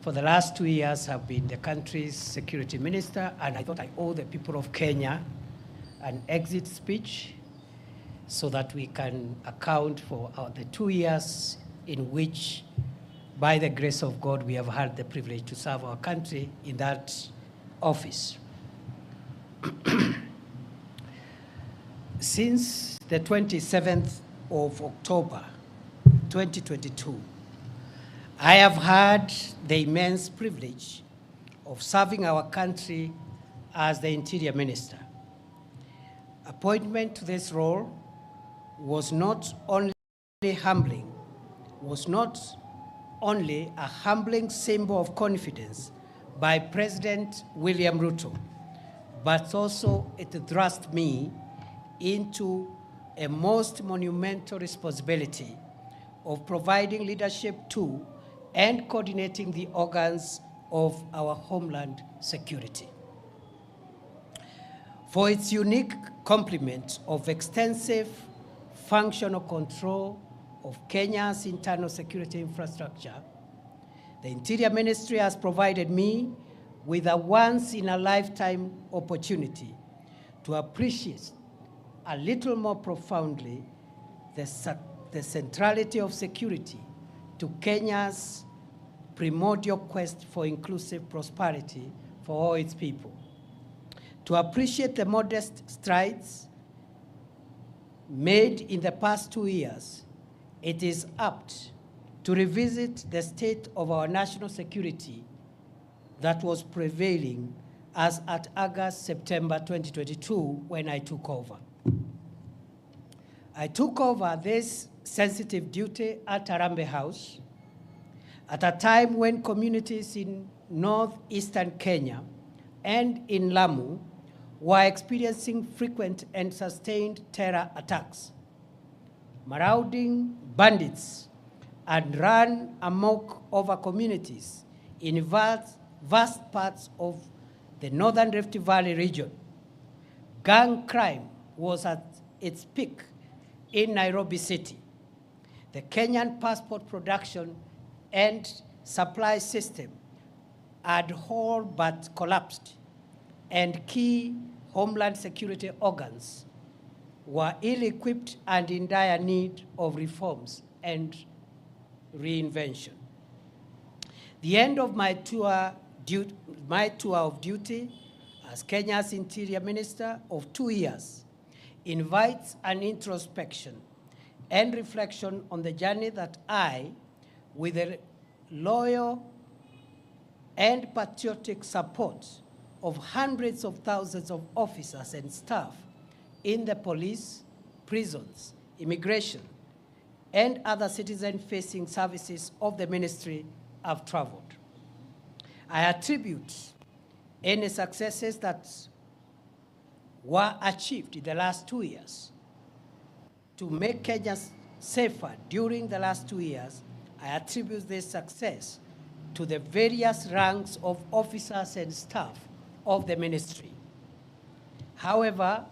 for the last 2 years, have been the country's security minister, and I thought I owe the people of Kenya an exit speech so that we can account for the 2 years in which, by the grace of God, we have had the privilege to serve our country in that office. Since the 27th of October, 2022, I have had the immense privilege of serving our country as the Interior Minister. Appointment to this role was not only a humbling symbol of confidence by President William Ruto, but also it thrust me into a most monumental responsibility of providing leadership to and coordinating the organs of our homeland security. For its unique complement of extensive functional control of Kenya's internal security infrastructure, the Interior Ministry has provided me with a once-in-a-lifetime opportunity to appreciate a little more profoundly the centrality of security to Kenya's primordial quest for inclusive prosperity for all its people. To appreciate the modest strides made in the past 2 years, it is apt to revisit the state of our national security that was prevailing as at August-September 2022 when I took over. I took over this sensitive duty at Harambee House at a time when communities in northeastern Kenya and in Lamu were experiencing frequent and sustained terror attacks. Marauding bandits had run amok over communities in vast parts of the Northern Rift Valley region. Gang crime was at its peak in Nairobi City. The Kenyan passport production and supply system had all but collapsed, and key homeland security organs were ill-equipped and in dire need of reforms and reinvention. The end of my tour of duty as Kenya's Interior Minister of 2 years invites an introspection and reflection on the journey that I, with the loyal and patriotic support of hundreds of thousands of officers and staff in the police, prisons, immigration, and other citizen-facing services of the ministry, have traveled. I attribute any successes that were achieved in the last 2 years to make Kenya safer during the last 2 years. I attribute this success to the various ranks of officers and staff of the ministry. However,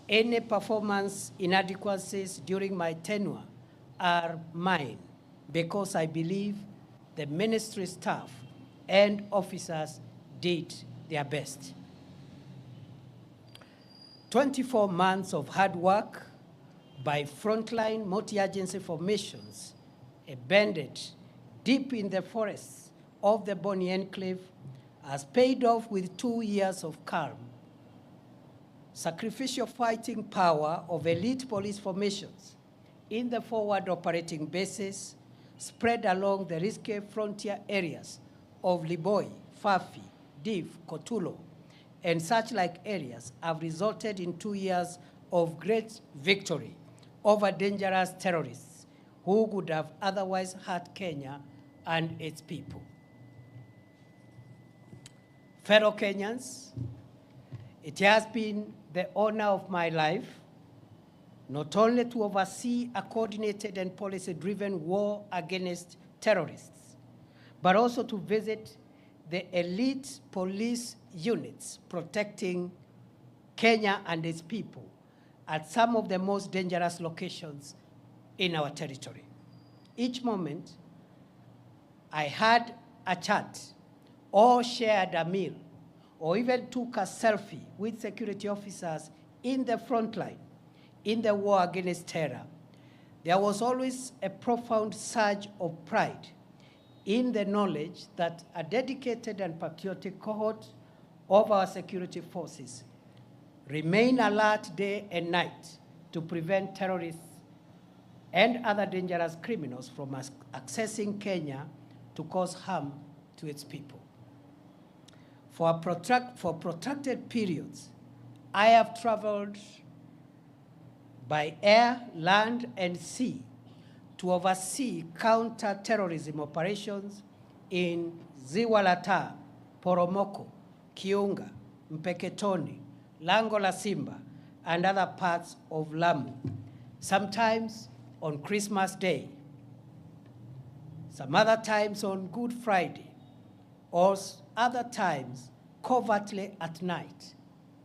any performance inadequacies during my tenure are mine because I believe the ministry staff and officers did their best. 24 months of hard work by frontline multi-agency formations embedded deep in the forests of the Boni Enclave has paid off with 2 years of calm. Sacrificial fighting power of elite police formations in the forward operating bases spread along the risky frontier areas of Liboi, Fafi, Div, Kotulo, and such like areas have resulted in 2 years of great victory over dangerous terrorists who would have otherwise hurt Kenya and its people. Fellow Kenyans, it has been the honor of my life not only to oversee a coordinated and policy-driven war against terrorists, but also to visit the elite police units protecting Kenya and its people at some of the most dangerous locations in our territory. Each moment, I had a chat or shared a meal or even took a selfie with security officers in the front line in the war against terror, there was always a profound surge of pride in the knowledge that a dedicated and patriotic cohort of our security forces remain alert day and night to prevent terrorists and other dangerous criminals from accessing Kenya to cause harm to its people. For protracted periods, I have traveled by air, land, and sea to oversee counter-terrorism operations in Ziwa la Taa, Poromoko, Kiunga, Mpeketoni, Lango la Simba, and other parts of Lamu, sometimes on Christmas Day, some other times on Good Friday, or other times covertly at night,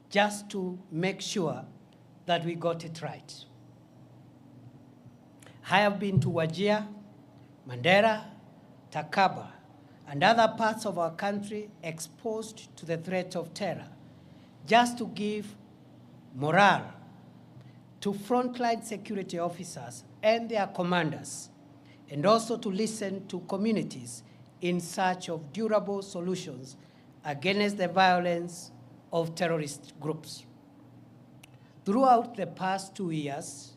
just to make sure that we got it right. I have been to Wajir, Mandera, Takaba, and other parts of our country exposed to the threat of terror, just to give morale to frontline security officers and their commanders, and also to listen to communities in search of durable solutions against the violence of terrorist groups. Throughout the past 2 years,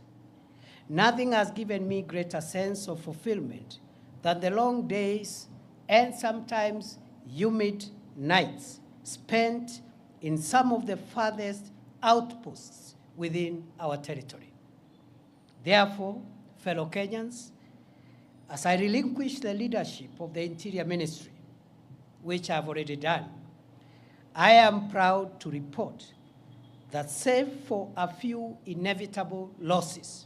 nothing has given me greater sense of fulfillment than the long days and sometimes humid nights spent in some of the farthest outposts within our territory. Therefore, fellow Kenyans, as I relinquish the leadership of the Interior Ministry, which I've already done, I am proud to report that save for a few inevitable losses,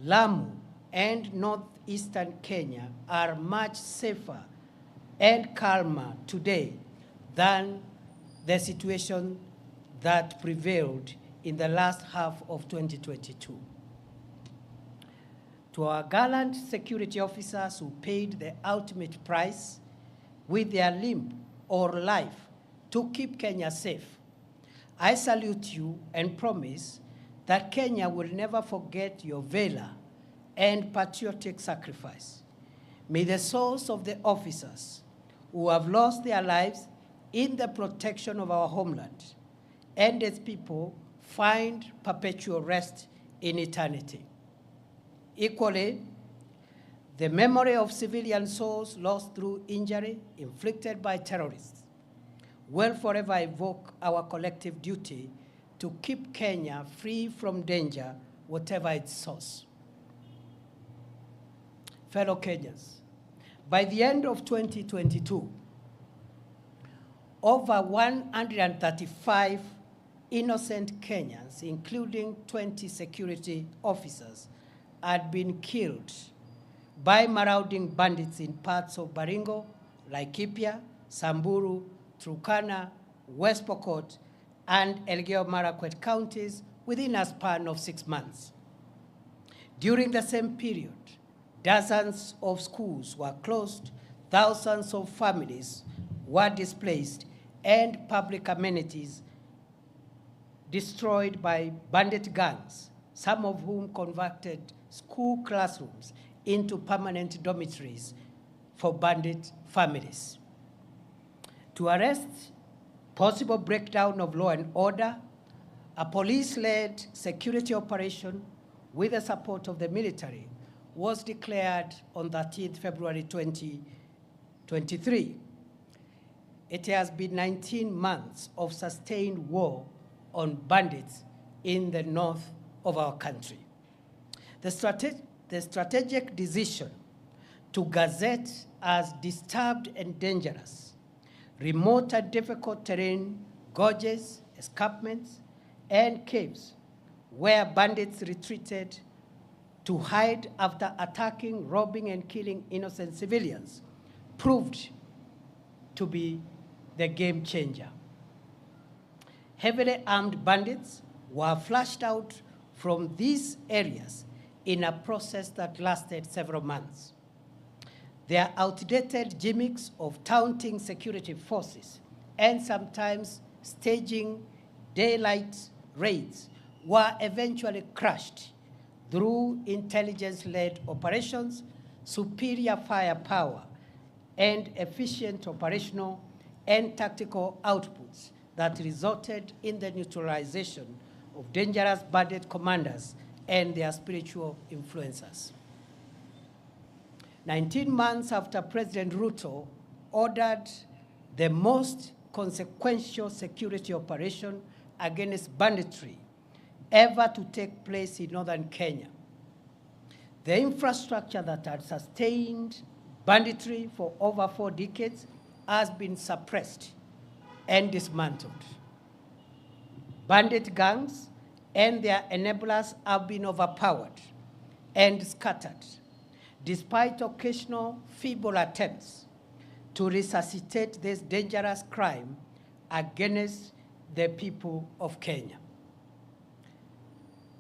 Lamu and northeastern Kenya are much safer and calmer today than the situation that prevailed in the last half of 2022. To our gallant security officers who paid the ultimate price with their limb or life to keep Kenya safe, I salute you and promise that Kenya will never forget your valor and patriotic sacrifice. May the souls of the officers who have lost their lives in the protection of our homeland and its people find perpetual rest in eternity. Equally, the memory of civilian souls lost through injury inflicted by terrorists will forever evoke our collective duty to keep Kenya free from danger, whatever its source. Fellow Kenyans, by the end of 2022, over 135 innocent Kenyans, including 20 security officers, had been killed by marauding bandits in parts of Baringo, Laikipia, Samburu, Turkana, West Pokot, and Elgeyo-Marakwet counties within a span of 6 months. During the same period, dozens of schools were closed, thousands of families were displaced, and public amenities destroyed by bandit gangs, some of whom converted school classrooms into permanent dormitories for bandit families. To arrest possible breakdown of law and order, a police-led security operation with the support of the military was declared on 13th February 2023. It has been 19 months of sustained war on bandits in the north of our country. The strategic decision to gazette as disturbed and dangerous remote and difficult terrain, gorges, escarpments, and caves where bandits retreated to hide after attacking, robbing, and killing innocent civilians proved to be the game changer. Heavily armed bandits were flushed out from these areas in a process that lasted several months. Their outdated gimmicks of taunting security forces and sometimes staging daylight raids were eventually crushed through intelligence-led operations, superior firepower, and efficient operational and tactical outputs that resulted in the neutralization of dangerous bandit commanders and their spiritual influencers. 19 months after President Ruto ordered the most consequential security operation against banditry ever to take place in northern Kenya, the infrastructure that had sustained banditry for over 4 decades has been suppressed and dismantled. Bandit gangs and their enablers have been overpowered and scattered, despite occasional feeble attempts to resuscitate this dangerous crime against the people of Kenya.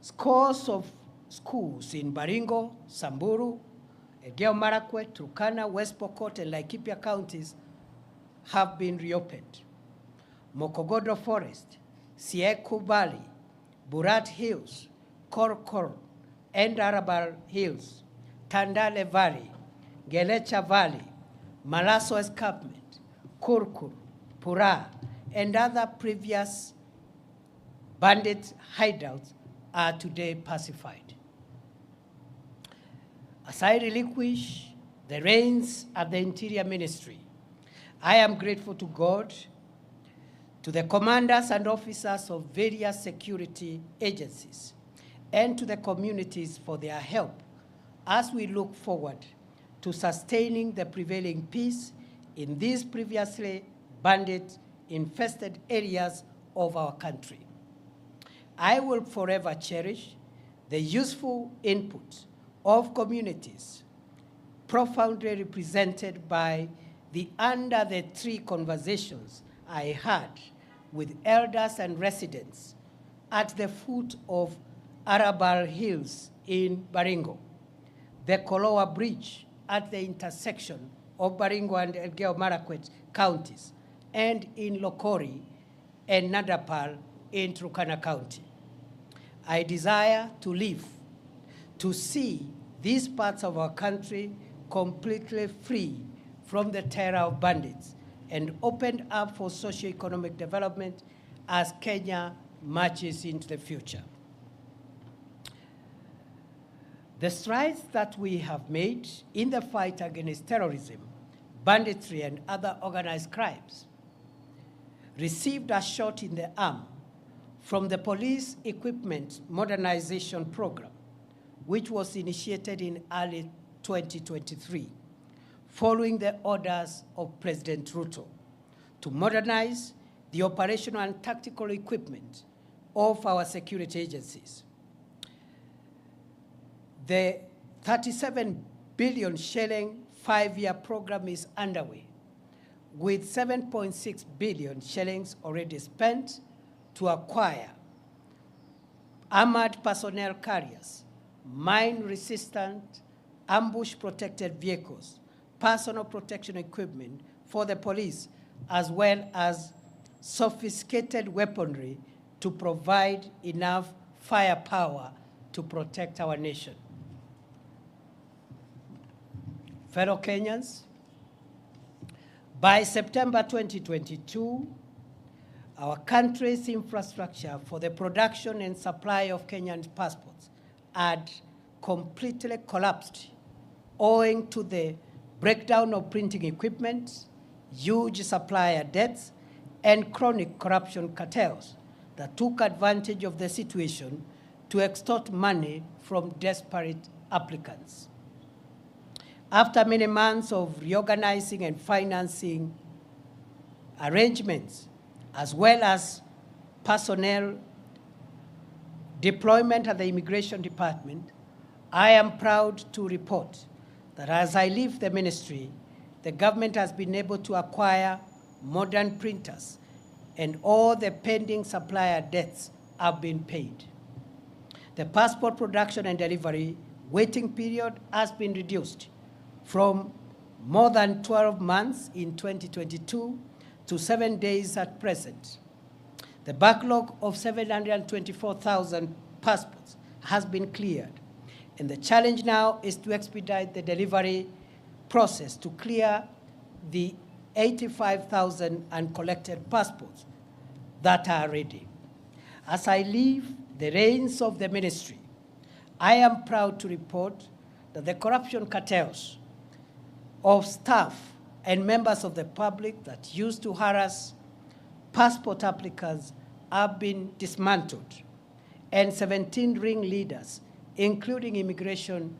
Scores of schools in Baringo, Samburu, Elgeyo Marakwet, Turkana, West Pokot, and Laikipia counties have been reopened. Mokogodo Forest, Sieku Valley, Burat Hills, Korkor, and Arabal Hills, Tandale Valley, Gelecha Valley, Malaso Escarpment, Kurkur, Pura, and other previous bandit hideouts are today pacified. As I relinquish the reins at the Interior Ministry, I am grateful to God, to the commanders and officers of various security agencies, and to the communities for their help as we look forward to sustaining the prevailing peace in these previously bandit-infested areas of our country. I will forever cherish the useful input of communities profoundly represented by the Under the Tree conversations I had with elders and residents at the foot of Arabal Hills in Baringo, the Kolowa Bridge at the intersection of Baringo and Elgeyo Marakwet counties, and in Lokori and Nadapal in Turkana County. I desire to live to see these parts of our country completely free from the terror of bandits and opened up for socio-economic development as Kenya marches into the future. The strides that we have made in the fight against terrorism, banditry, and other organized crimes received a shot in the arm from the Police Equipment Modernization Program, which was initiated in early 2023, following the orders of President Ruto to modernize the operational and tactical equipment of our security agencies. The 37 billion shilling 5-year program is underway, with 7.6 billion shillings already spent to acquire armored personnel carriers, mine-resistant, ambush-protected vehicles, personal protection equipment for the police, as well as sophisticated weaponry to provide enough firepower to protect our nation. Fellow Kenyans, by September 2022, our country's infrastructure for the production and supply of Kenyan passports had completely collapsed owing to the breakdown of printing equipment, huge supplier debts, and chronic corruption cartels that took advantage of the situation to extort money from desperate applicants. After many months of reorganizing and financing arrangements, as well as personnel deployment at the Immigration Department, I am proud to report that as I leave the ministry, the government has been able to acquire modern printers and all the pending supplier debts have been paid. The passport production and delivery waiting period has been reduced from more than 12 months in 2022 to 7 days at present. The backlog of 724,000 passports has been cleared, and the challenge now is to expedite the delivery process to clear the 85,000 uncollected passports that are ready. As I leave the reins of the ministry, I am proud to report that the corruption cartels of staff and members of the public that used to harass passport applicants have been dismantled, and 17 ringleaders, including immigration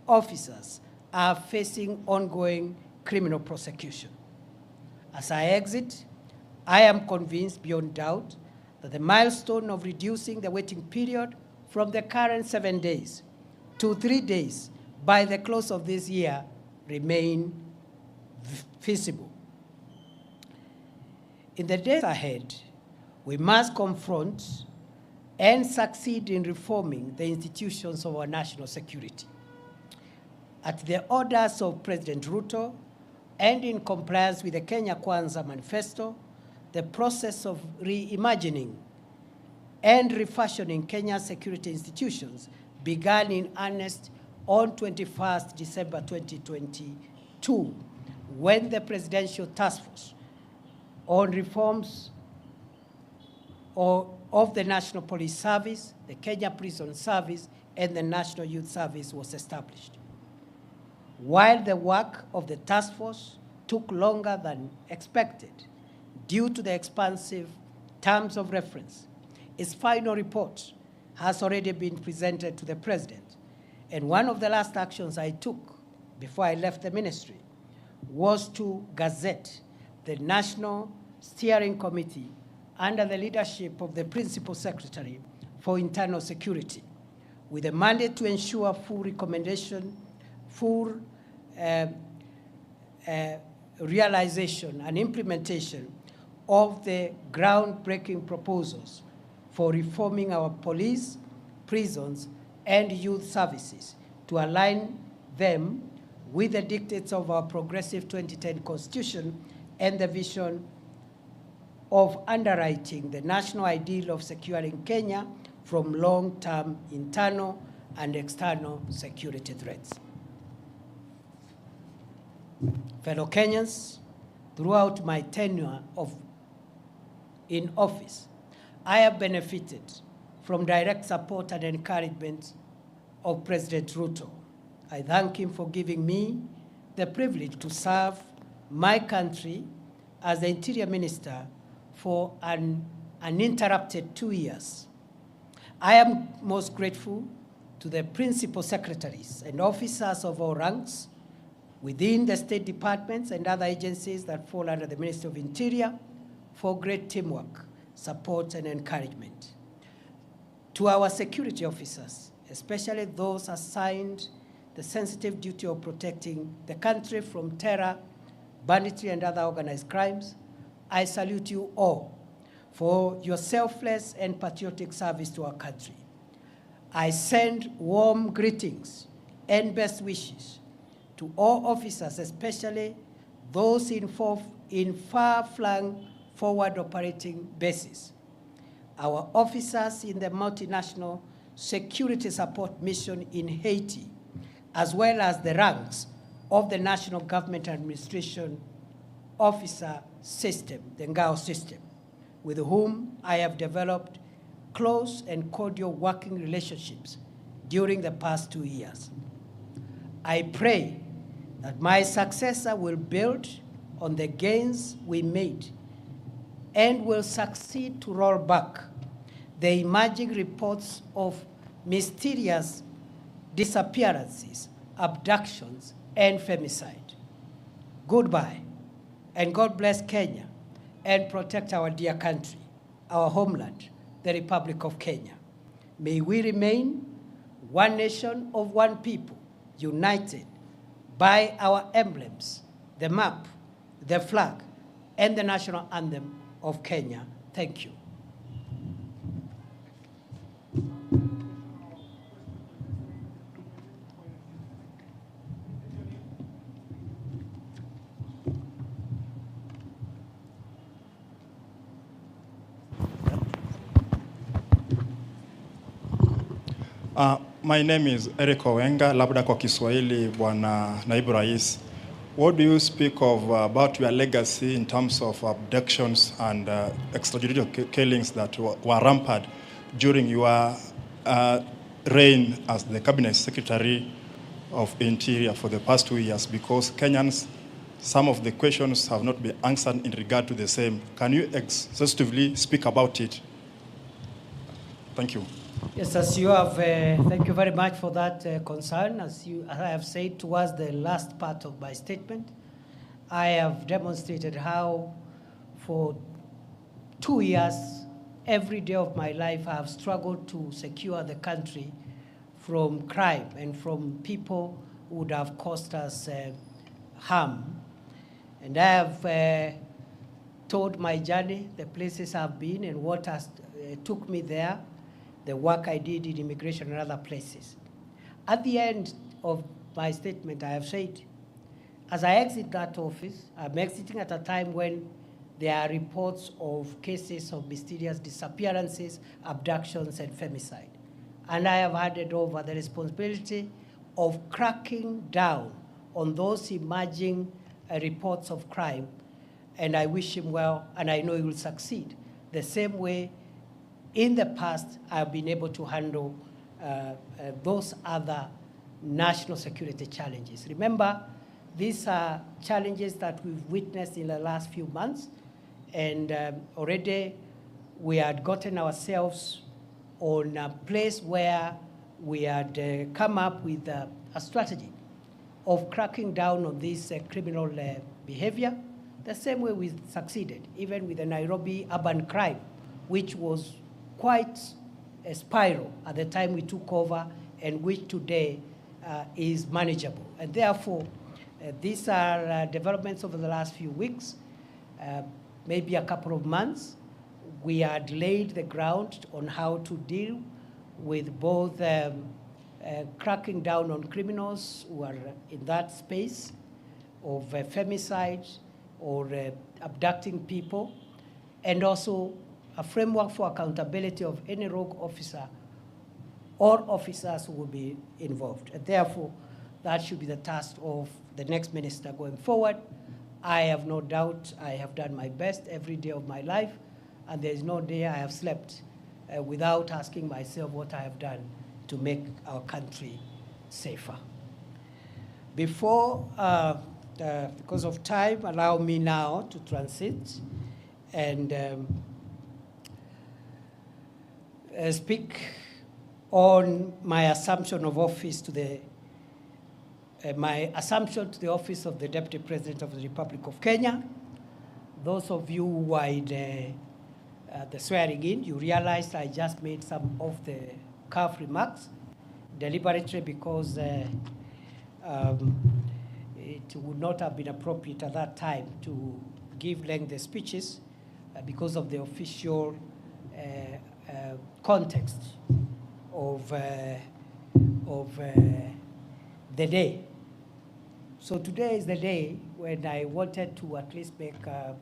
officers, are facing ongoing criminal prosecution. As I exit, I am convinced beyond doubt that the milestone of reducing the waiting period from the current 7 days to 3 days by the close of this year remain feasible. In the days ahead, we must confront and succeed in reforming the institutions of our national security. At the orders of President Ruto and in compliance with the Kenya Kwanza Manifesto, the process of reimagining and refashioning Kenya's security institutions began in earnest on 21st December 2022, when the Presidential Task Force on Reforms of the National Police Service, the Kenya Prison Service, and the National Youth Service was established. While the work of the task force took longer than expected due to the expansive terms of reference, its final report has already been presented to the President. And one of the last actions I took before I left the ministry was to gazette the National Steering Committee under the leadership of the Principal Secretary for Internal Security, with a mandate to ensure full realization and implementation of the groundbreaking proposals for reforming our police, prisons, and youth services to align them with the dictates of our progressive 2010 Constitution and the vision of underwriting the national ideal of securing Kenya from long-term internal and external security threats. Fellow Kenyans, throughout my tenure in office, I have benefited from direct support and encouragement of President Ruto. I thank him for giving me the privilege to serve my country as the Interior Minister for an uninterrupted 2 years. I am most grateful to the principal secretaries and officers of all ranks within the state departments and other agencies that fall under the Ministry of Interior for great teamwork, support, and encouragement. To our security officers, especially those assigned the sensitive duty of protecting the country from terror, banditry, and other organized crimes, I salute you all for your selfless and patriotic service to our country. I send warm greetings and best wishes to all officers, especially those in far-flung forward operating bases, our officers in the multinational security support mission in Haiti, as well as the ranks of the National Government Administration Officer System, the NGAO system, with whom I have developed close and cordial working relationships during the past 2 years. I pray that my successor will build on the gains we made and will succeed to roll back the emerging reports of mysterious disappearances, abductions, and femicide. Goodbye, and God bless Kenya and protect our dear country, our homeland, the Republic of Kenya. May we remain one nation of one people, united by our emblems, the map, the flag, and the national anthem of Kenya. Thank you. My name is Eric Owenga, labda kwa Kiswahili Bwana Naibu Rais. What do you speak of about your legacy in terms of abductions and extrajudicial killings that were rampant during your reign as the Cabinet Secretary of Interior for the past 2 years? Because Kenyans, some of the questions have not been answered in regard to the same. Can you exhaustively speak about it? Thank you. Yes, as you have, thank you very much for that concern. As I have said towards the last part of my statement, I have demonstrated how for 2 years, every day of my life, I have struggled to secure the country from crime and from people who would have caused us harm. And I have told my journey, the places I've been and what has took me there, the work I did in immigration and other places. At the end of my statement, I have said, as I exit that office, I'm exiting at a time when there are reports of cases of mysterious disappearances, abductions, and femicide. And I have handed over the responsibility of cracking down on those emerging reports of crime. And I wish him well, and I know he will succeed. The same way in the past, I've been able to handle those other national security challenges. Remember, these are challenges that we've witnessed in the last few months, and already we had gotten ourselves on a place where we had come up with a strategy of cracking down on this criminal behavior, the same way we succeeded, even with the Nairobi urban crime, which was quite a spiral at the time we took over, and which today is manageable. And therefore, these are developments over the last few weeks, maybe a couple of months. We had laid the ground on how to deal with both cracking down on criminals who are in that space of femicide or abducting people, and also a framework for accountability of any rogue officer or officers who will be involved. And therefore, that should be the task of the next minister going forward. I have no doubt I have done my best every day of my life, and there is no day I have slept without asking myself what I have done to make our country safer. Before, because of time, allow me now to transit and speak on my assumption of office to the office of the Deputy President of the Republic of Kenya. Those of you who are in the swearing in, you realized I just made some of the cuff remarks deliberately because it would not have been appropriate at that time to give lengthy speeches because of the official context of the day. So today is the day when I wanted to at least make a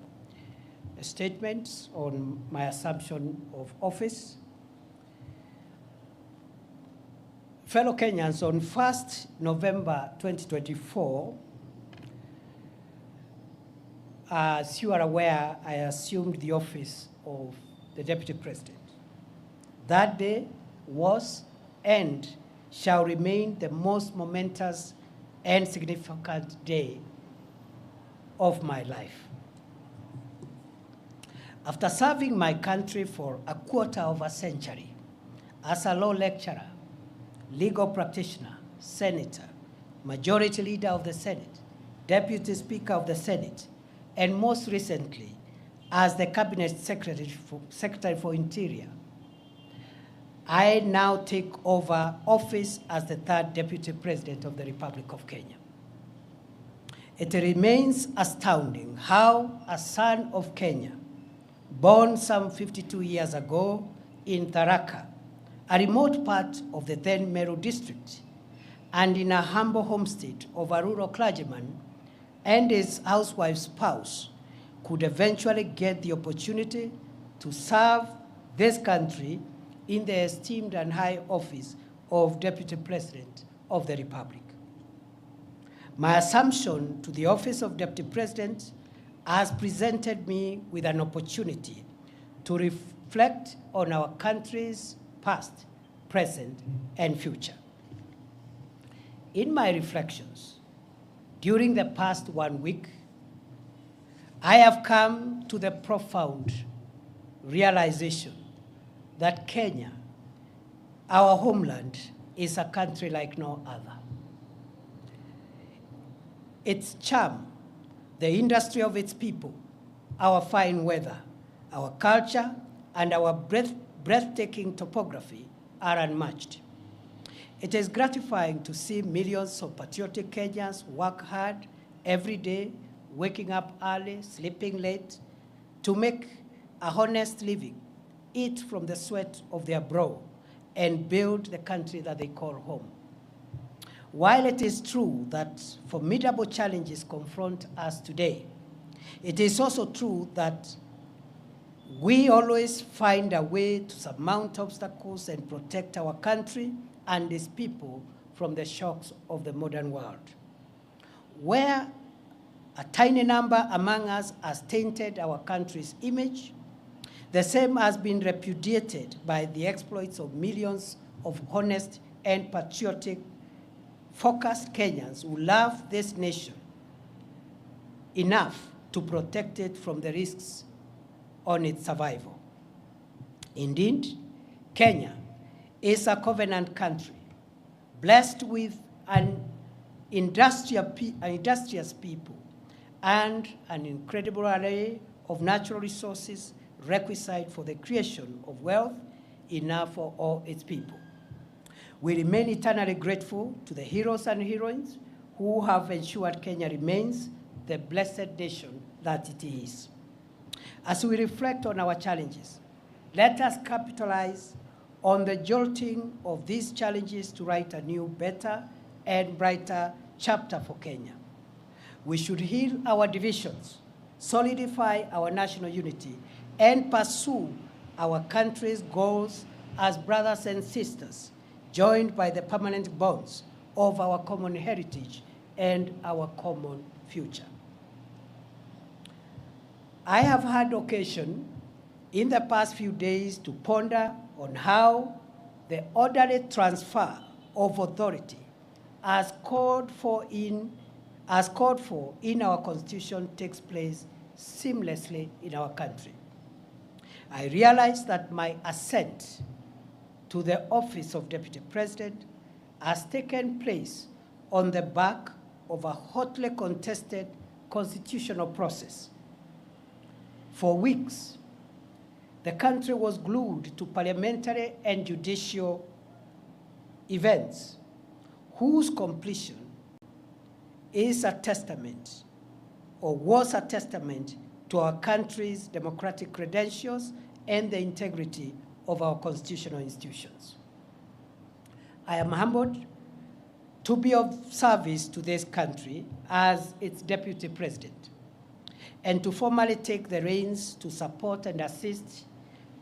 statement on my assumption of office. Fellow Kenyans, on 1st November 2024, as you are aware, I assumed the office of the Deputy President. That day was and shall remain the most momentous and significant day of my life. After serving my country for a quarter of a century as a law lecturer, legal practitioner, senator, majority leader of the Senate, deputy speaker of the Senate, and most recently as the Cabinet Secretary for Interior, I now take over office as the third Deputy President of the Republic of Kenya. It remains astounding how a son of Kenya, born some 52 years ago in Tharaka, a remote part of the then Meru district, and in a humble homestead of a rural clergyman and his housewife's spouse, could eventually get the opportunity to serve this country in the esteemed and high office of Deputy President of the Republic. My assumption to the office of Deputy President has presented me with an opportunity to reflect on our country's past, present, and future. In my reflections, during the past 1 week, I have come to the profound realization that Kenya, our homeland, is a country like no other. Its charm, the industry of its people, our fine weather, our culture, and our breathtaking topography are unmatched. It is gratifying to see millions of patriotic Kenyans work hard every day, waking up early, sleeping late, to make a honest living, eat from the sweat of their brow, and build the country that they call home. While it is true that formidable challenges confront us today, it is also true that we always find a way to surmount obstacles and protect our country and its people from the shocks of the modern world. Where a tiny number among us has tainted our country's image, the same has been repudiated by the exploits of millions of honest and patriotic focused Kenyans who love this nation enough to protect it from the risks on its survival. Indeed, Kenya is a covenant country, blessed with an industrious people and an incredible array of natural resources requisite for the creation of wealth enough for all its people. We remain eternally grateful to the heroes and heroines who have ensured Kenya remains the blessed nation that it is. As we reflect on our challenges, let us capitalize on the jolting of these challenges to write a new, better, and brighter chapter for Kenya. We should heal our divisions, solidify our national unity, and pursue our country's goals as brothers and sisters, joined by the permanent bonds of our common heritage and our common future. I have had occasion in the past few days to ponder on how the orderly transfer of authority as called for in our Constitution takes place seamlessly in our country. I realize that my ascent to the office of Deputy President has taken place on the back of a hotly contested constitutional process. For weeks, the country was glued to parliamentary and judicial events whose completion is a testament, or was a testament, to our country's democratic credentials and the integrity of our constitutional institutions. I am humbled to be of service to this country as its Deputy President, and to formally take the reins to support and assist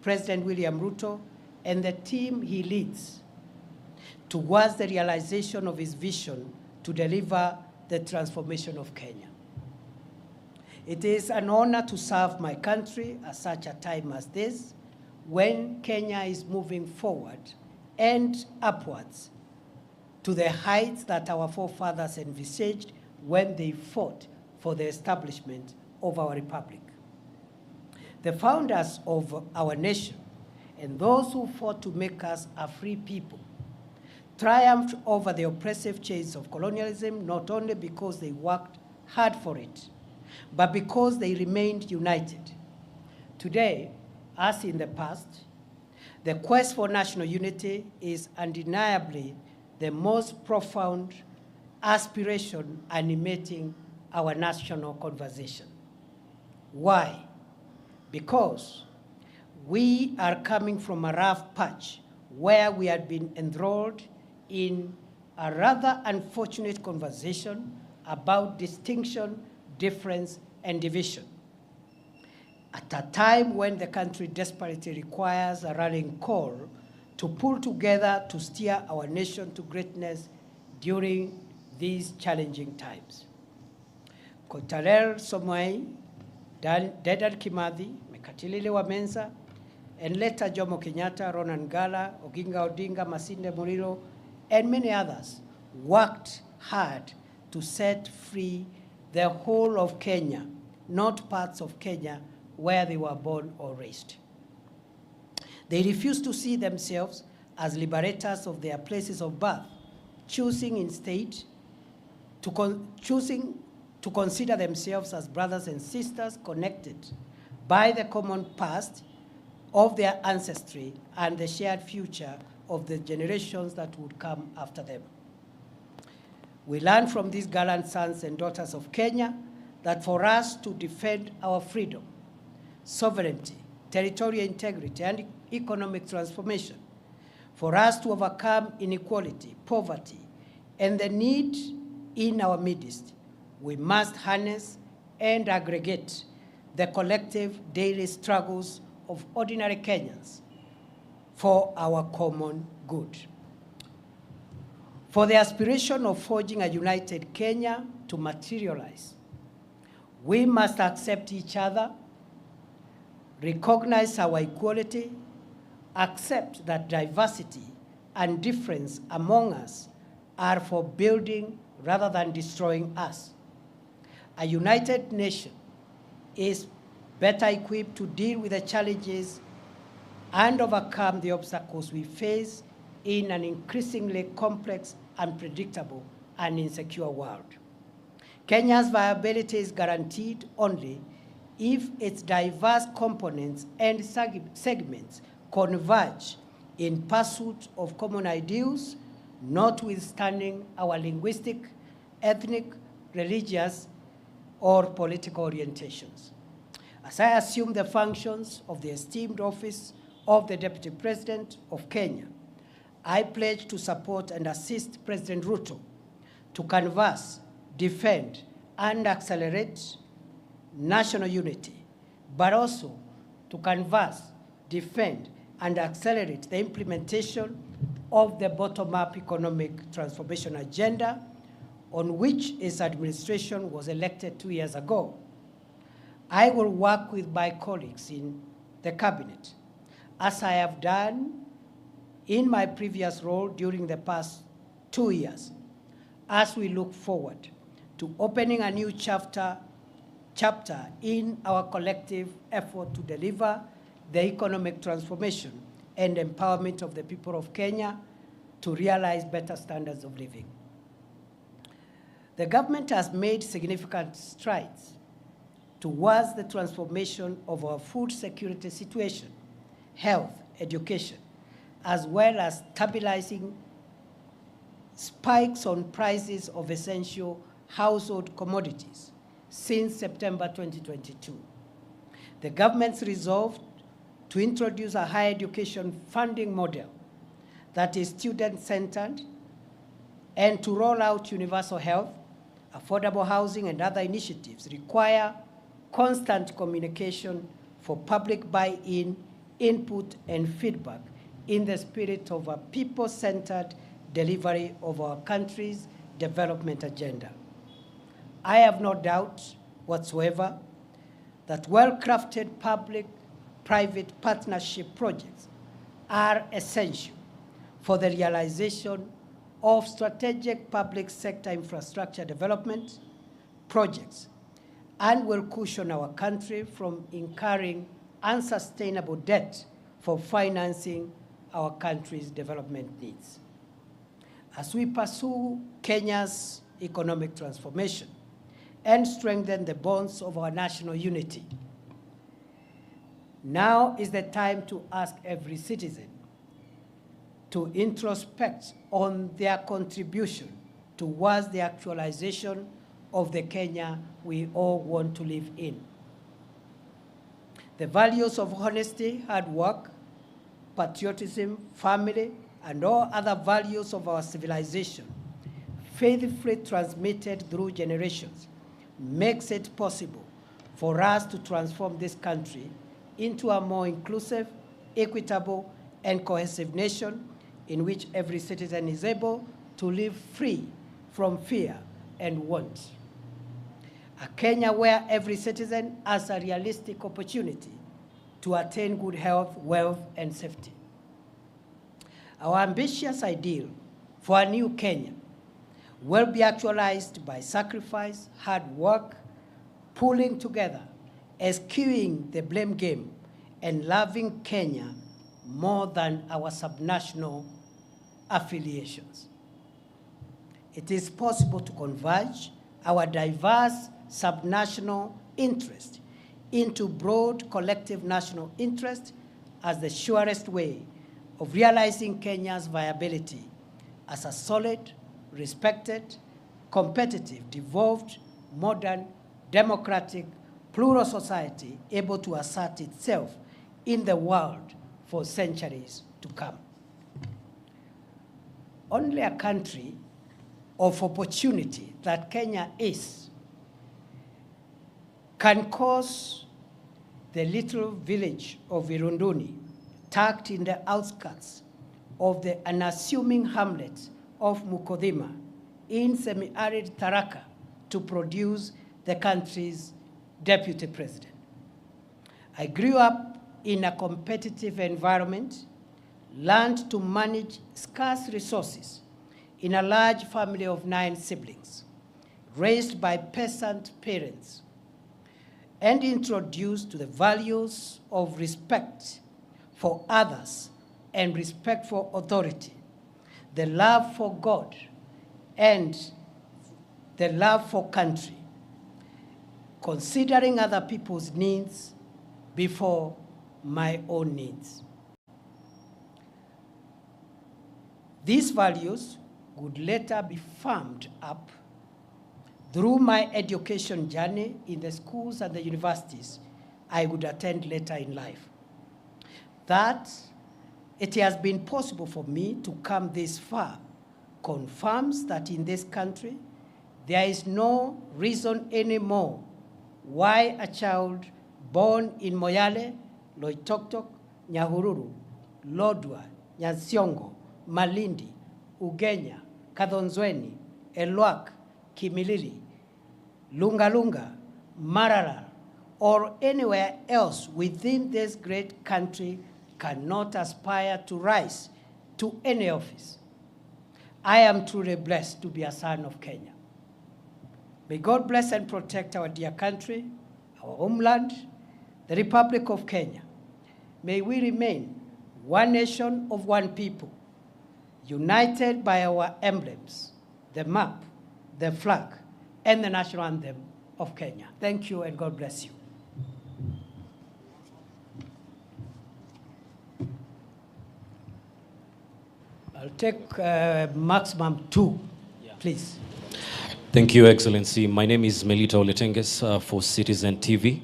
President William Ruto and the team he leads towards the realization of his vision to deliver the transformation of Kenya. It is an honor to serve my country at such a time as this, when Kenya is moving forward and upwards to the heights that our forefathers envisaged when they fought for the establishment of our republic. The founders of our nation and those who fought to make us a free people triumphed over the oppressive chains of colonialism, not only because they worked hard for it, but because they remained united. Today, as in the past, the quest for national unity is undeniably the most profound aspiration animating our national conversation. Why? Because we are coming from a rough patch where we had been enthralled in a rather unfortunate conversation about distinction, difference, and division. At a time when the country desperately requires a rallying call to pull together to steer our nation to greatness during these challenging times. Kotarer Somai, Dedan Kimathi, Mekatilile Wamenza, and later Jomo Kenyatta, Ronan Gala, Oginga Odinga, Masinde Muliro, and many others worked hard to set free the whole of Kenya, not parts of Kenya where they were born or raised. They refused to see themselves as liberators of their places of birth, choosing instead to consider themselves as brothers and sisters connected by the common past of their ancestry and the shared future of the generations that would come after them. We learn from these gallant sons and daughters of Kenya that for us to defend our freedom, sovereignty, territorial integrity, and economic transformation, for us to overcome inequality, poverty, and the need in our midst, we must harness and aggregate the collective daily struggles of ordinary Kenyans for our common good. For the aspiration of forging a united Kenya to materialize, we must accept each other, recognize our equality, accept that diversity and difference among us are for building rather than destroying us. A united nation is better equipped to deal with the challenges and overcome the obstacles we face in an increasingly complex, unpredictable, and insecure world. Kenya's viability is guaranteed only if its diverse components and segments converge in pursuit of common ideals, notwithstanding our linguistic, ethnic, religious, or political orientations. As I assume the functions of the esteemed office of the Deputy President of Kenya, I pledge to support and assist President Ruto to canvass, defend, and accelerate national unity, but also to canvass, defend, and accelerate the implementation of the bottom-up economic transformation agenda on which his administration was elected 2 years ago. I will work with my colleagues in the cabinet, as I have done in my previous role during the past 2 years, as we look forward to opening a new chapter in our collective effort to deliver the economic transformation and empowerment of the people of Kenya to realize better standards of living. The government has made significant strides towards the transformation of our food security situation, health, education, as well as stabilizing spikes on prices of essential household commodities since September 2022. The government's resolve to introduce a higher education funding model that is student-centered and to roll out universal health, affordable housing, and other initiatives require constant communication for public buy-in, input, and feedback in the spirit of a people-centered delivery of our country's development agenda. I have no doubt whatsoever that well-crafted public-private partnership projects are essential for the realization of strategic public sector infrastructure development projects and will cushion our country from incurring unsustainable debt for financing our country's development needs. As we pursue Kenya's economic transformation and strengthen the bonds of our national unity, now is the time to ask every citizen to introspect on their contribution towards the actualization of the Kenya we all want to live in. The values of honesty, hard work, patriotism, family, and all other values of our civilization, faithfully transmitted through generations, makes it possible for us to transform this country into a more inclusive, equitable, and cohesive nation in which every citizen is able to live free from fear and want. A Kenya where every citizen has a realistic opportunity to attain good health, wealth, and safety. Our ambitious ideal for a new Kenya will be actualized by sacrifice, hard work, pulling together, eschewing the blame game, and loving Kenya more than our subnational affiliations. It is possible to converge our diverse subnational interest into broad collective national interest as the surest way of realizing Kenya's viability as a solid, respected, competitive, devolved, modern, democratic, plural society able to assert itself in the world for centuries to come. Only a country of opportunity that Kenya is can cause the little village of Irunduni, tucked in the outskirts of the unassuming hamlet of Mukodhima in semi-arid Tharaka, to produce the country's deputy president. I grew up in a competitive environment, learned to manage scarce resources in a large family of 9 siblings, raised by peasant parents, and introduced to the values of respect for others and respect for authority, the love for God, and the love for country, considering other people's needs before my own needs. These values would later be firmed up through my education journey in the schools and the universities I would attend later in life. That it has been possible for me to come this far confirms that in this country, there is no reason anymore why a child born in Moyale, Loitoktok, Nyahururu, Lodwar, Nyansiongo, Malindi, Ugenya, Kadhonzweni, Elwak, Kimilili, Lungalunga, Maralal, or anywhere else within this great country cannot aspire to rise to any office. I am truly blessed to be a son of Kenya. May God bless and protect our dear country, our homeland, the Republic of Kenya. May we remain one nation of one people, united by our emblems, the map, the flag, and the national anthem of Kenya. Thank you and God bless you. I'll take maximum 2, please. Thank you, Excellency. My name is Melita Oletenges for Citizen TV.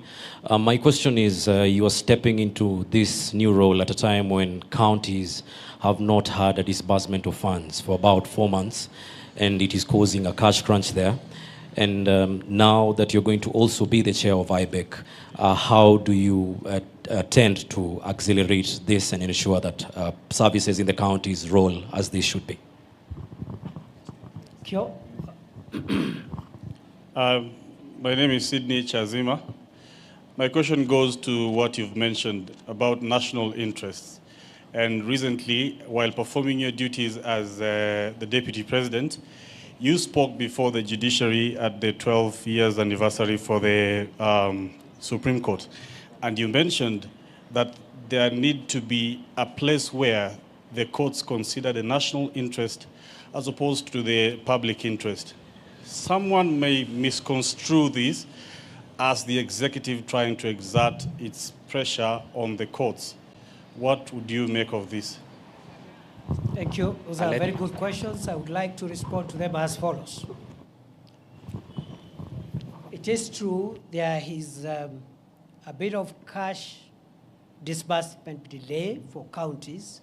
My question is, you are stepping into this new role at a time when counties have not had a disbursement of funds for about 4 months, and it is causing a cash crunch there. And now that you're going to also be the chair of IBEC, how do you tend to accelerate this and ensure that services in the counties roll as they should be? Kyo. My name is Sydney Chazima. My question goes to what you've mentioned about national interests. And recently, while performing your duties as the Deputy President, you spoke before the judiciary at the 12 years anniversary for the Supreme Court. And you mentioned that there need to be a place where the courts consider the national interest as opposed to the public interest. Someone may misconstrue this as the executive trying to exert its pressure on the courts. What would you make of this? Thank you. Those are very good questions. I would like to respond to them as follows. It is true there is a bit of cash disbursement delay for counties,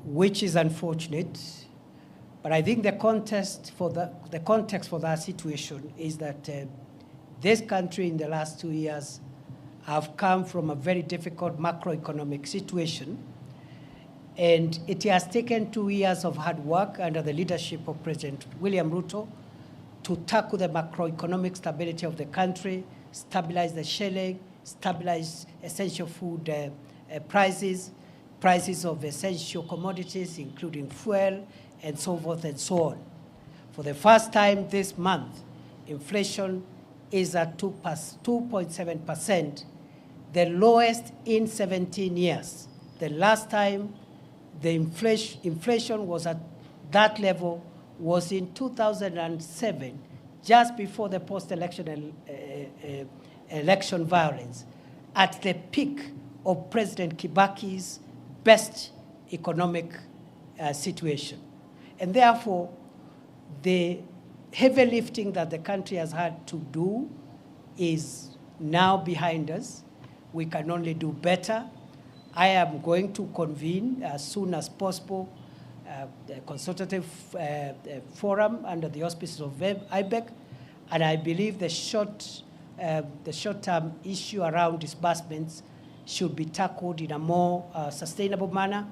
which is unfortunate. But I think the context for that situation is that this country in the last 2 years have come from a very difficult macroeconomic situation, and it has taken 2 years of hard work under the leadership of President William Ruto to tackle the macroeconomic stability of the country, stabilize the shilling, stabilize essential food prices of essential commodities, including fuel, and so forth and so on. For the first time this month, inflation is at 2.7%, the lowest in 17 years. The last time the inflation was at that level was in 2007, just before the post-election election violence, at the peak of President Kibaki's best economic situation. And therefore, the heavy lifting that the country has had to do is now behind us. We can only do better. I am going to convene as soon as possible a consultative forum under the auspices of IBEC, and I believe the short-term issue around disbursements should be tackled in a more sustainable manner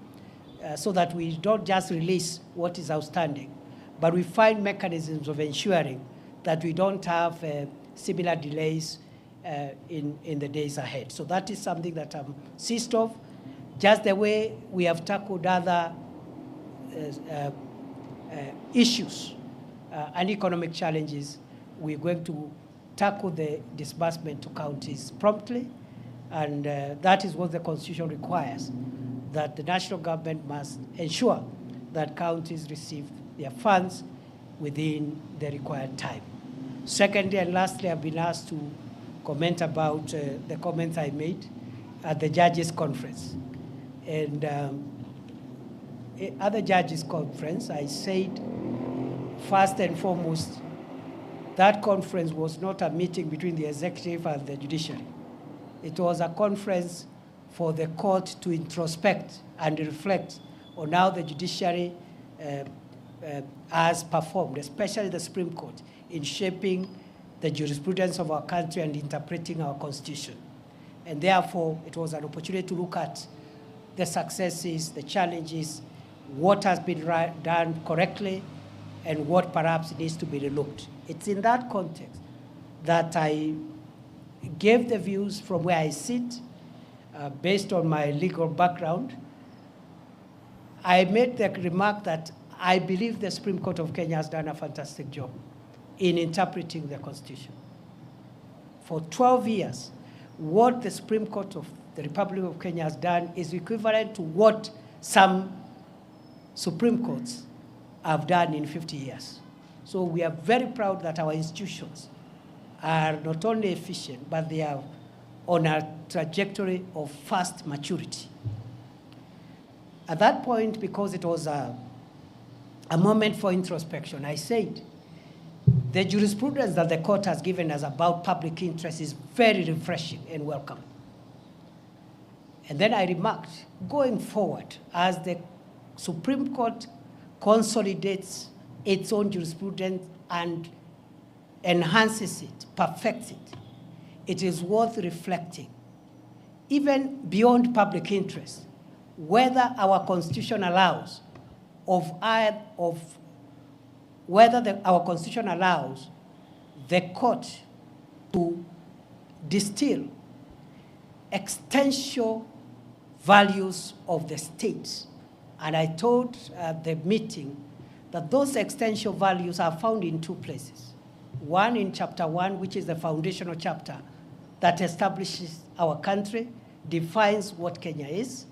so that we don't just release what is outstanding, but we find mechanisms of ensuring that we don't have similar delays in the days ahead. So that is something that I'm seized of. Just the way we have tackled other issues and economic challenges, we're going to tackle the disbursement to counties promptly, and that is what the Constitution requires, that the national government must ensure that counties receive their funds within the required time. Secondly and lastly, I've been asked to comment about the comments I made at the Judges' Conference. And at the Judges' Conference, I said, first and foremost, that conference was not a meeting between the executive and the judiciary. It was a conference for the court to introspect and reflect on how the judiciary has performed, especially the Supreme Court, in shaping the jurisprudence of our country and interpreting our Constitution. And therefore, it was an opportunity to look at the successes, the challenges, what has been done correctly, and what perhaps needs to be relooked. It's in that context that I gave the views from where I sit, based on my legal background. I made the remark that I believe the Supreme Court of Kenya has done a fantastic job in interpreting the Constitution. For 12 years, what the Supreme Court of the Republic of Kenya has done is equivalent to what some Supreme Courts have done in 50 years. So we are very proud that our institutions are not only efficient, but they are on a trajectory of fast maturity. At that point, because it was a moment for introspection, I said, the jurisprudence that the court has given us about public interest is very refreshing and welcome. And then I remarked, going forward, as the Supreme Court consolidates its own jurisprudence and enhances it, perfects it, it is worth reflecting, even beyond public interest, whether our Constitution allows our Constitution allows the court to distill existential values of the state. And I told the meeting that those existential values are found in two places. One in chapter 1, which is the foundational chapter that establishes our country, defines what Kenya is,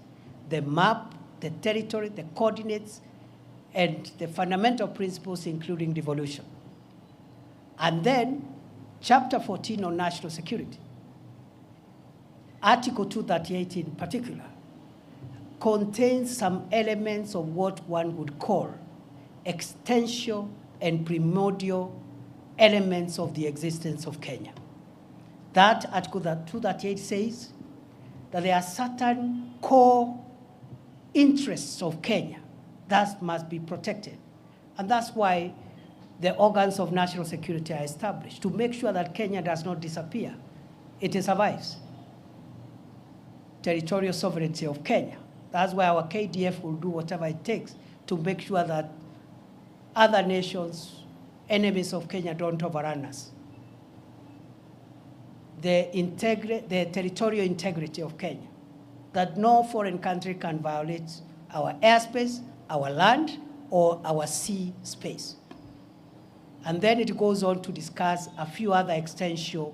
the map, the territory, the coordinates, and the fundamental principles, including devolution. And then, chapter 14 on national security. Article 238 in particular contains some elements of what one would call existential and primordial elements of the existence of Kenya. That Article 238 says that there are certain core interests of Kenya that must be protected. And that's why the organs of national security are established, to make sure that Kenya does not disappear. It survives. territorial sovereignty of Kenya. That's why our KDF will do whatever it takes to make sure that other nations, enemies of Kenya, don't overrun us. The territorial integrity of Kenya, that no foreign country can violate our airspace, our land, or our sea space. And then it goes on to discuss a few other extension,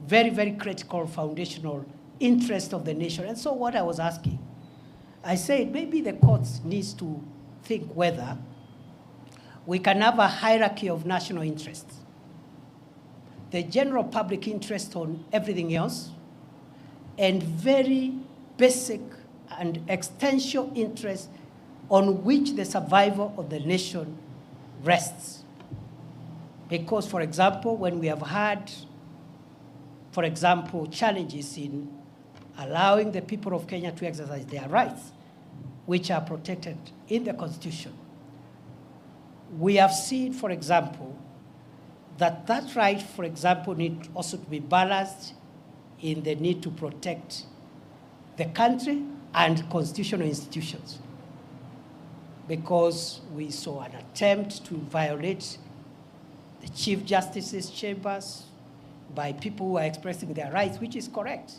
very, very critical foundational interests of the nation. And so what I was asking, I said maybe the courts needs to think whether we can have a hierarchy of national interests. The general public interest on everything else, and very basic and existential interest on which the survival of the nation rests. Because, for example, when we have had, for example, challenges in allowing the people of Kenya to exercise their rights, which are protected in the Constitution, we have seen, for example, that right, for example, need also to be balanced in the need to protect the country and constitutional institutions. Because we saw an attempt to violate the Chief Justice's chambers by people who are expressing their rights, which is correct.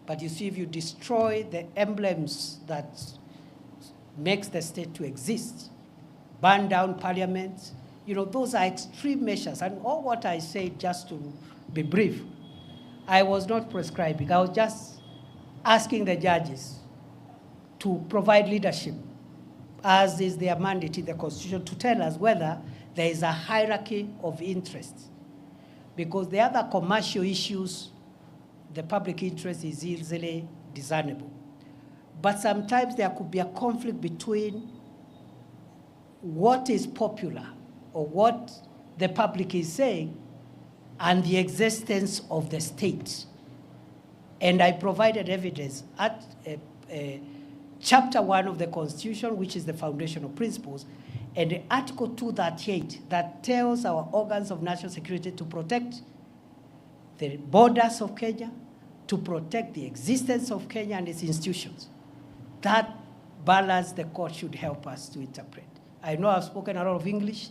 But you see, if you destroy the emblems that makes the state to exist, burn down parliament, you know, those are extreme measures. And all what I say, just to be brief, I was not prescribing. I was just asking the judges to provide leadership, as is their mandate in the Constitution, to tell us whether there is a hierarchy of interests. Because the other commercial issues, the public interest is easily discernible. But sometimes there could be a conflict between what is popular or what the public is saying and the existence of the state. And I provided evidence at Chapter 1 of the Constitution, which is the foundational principles, and Article 238 that tells our organs of national security to protect the borders of Kenya, to protect the existence of Kenya and its institutions. That balance the court should help us to interpret. I know I've spoken a lot of English,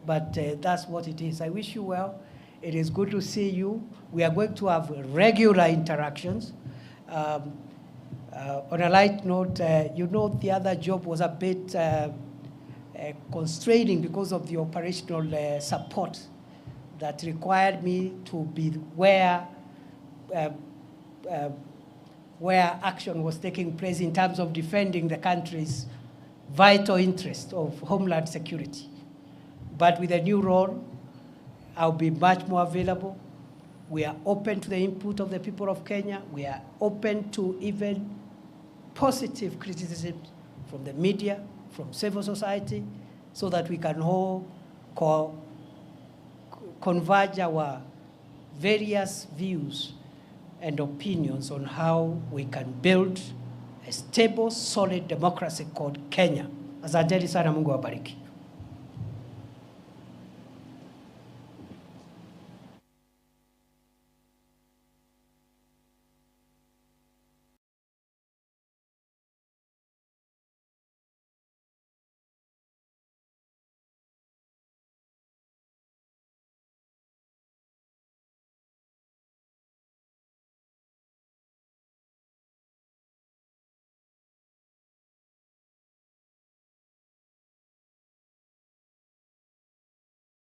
but that's what it is. I wish you well. It is good to see you. We are going to have regular interactions. On a light note, you know, the other job was a bit constraining because of the operational support that required me to be where action was taking place in terms of defending the country's vital interest of homeland security. But with a new role, I'll be much more available. We are open to the input of the people of Kenya. We are open to even positive criticism from the media, from civil society, so that we can all converge our various views and opinions on how we can build a stable, solid democracy called Kenya. Asanteni sana, Mungu awabariki.